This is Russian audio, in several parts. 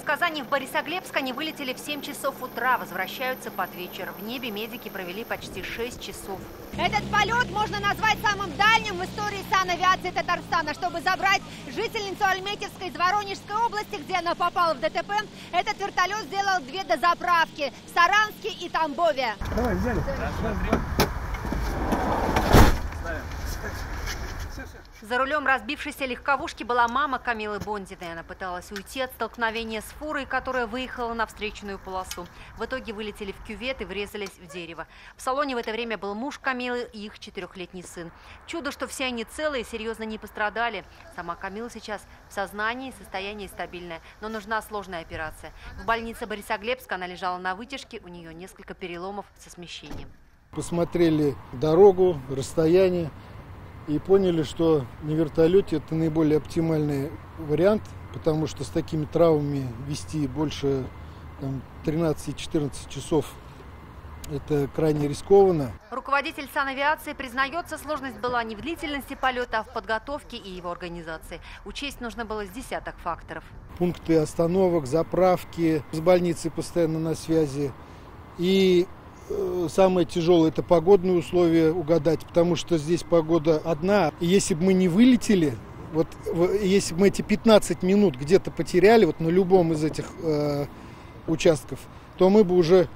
Из Казани в Борисоглебск они вылетели в 7 часов утра, возвращаются под вечер. В небе медики провели почти 6 часов. Этот полет можно назвать самым дальним в истории санавиации Татарстана. Чтобы забрать жительницу Альметьевской из Воронежской области, где она попала в ДТП, этот вертолет сделал 2 дозаправки в Саранске и Тамбове. Давай, взяли. За рулем разбившейся легковушки была мама Камилы Бондиной. Она пыталась уйти от столкновения с фурой, которая выехала на встречную полосу. В итоге вылетели в кювет и врезались в дерево. В салоне в это время был муж Камилы и их 4-летний сын. Чудо, что все они целы и серьезно не пострадали. Сама Камила сейчас в сознании, состояние стабильное, но нужна сложная операция. В больнице Борисоглебска она лежала на вытяжке, у нее несколько переломов со смещением. Посмотрели дорогу, расстояние и поняли, что на вертолете это наиболее оптимальный вариант, потому что с такими травмами вести больше 13-14 часов это крайне рискованно. Руководитель санавиации признается, сложность была не в длительности полета, а в подготовке и его организации. Учесть нужно было с десяток факторов. Пункты остановок, заправки, с больницей постоянно на связи. И самое тяжелое – это погодные условия угадать, потому что здесь погода одна. И если бы мы не вылетели, вот если бы мы эти 15 минут где-то потеряли, вот на любом из этих участков, то мы бы уже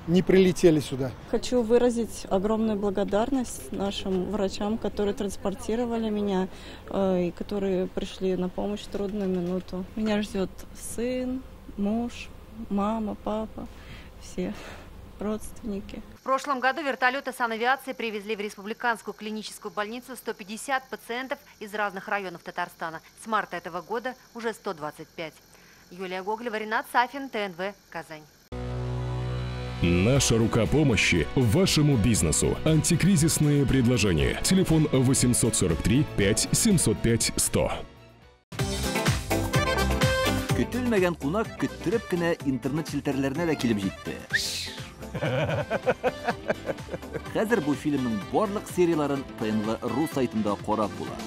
не прилетели сюда. Хочу выразить огромную благодарность нашим врачам, которые транспортировали меня и которые пришли на помощь в трудную минуту. Меня ждет сын, муж, мама, папа, все родственники. В прошлом году вертолеты санавиации привезли в Республиканскую клиническую больницу 150 пациентов из разных районов Татарстана. С марта этого года уже 125. Юлия Гоголева, Ренат Сафин, ТНВ, Казань. Наша рука помощи вашему бизнесу. Антикризисные предложения. Телефон 843 5 705 100. Көтелмәгән кунак көттөреп кенә интернет челтәрләренә дә килеп җитте. Хәзер бу фильмның барлык серияларын ТНВ.ру сайтында карап була.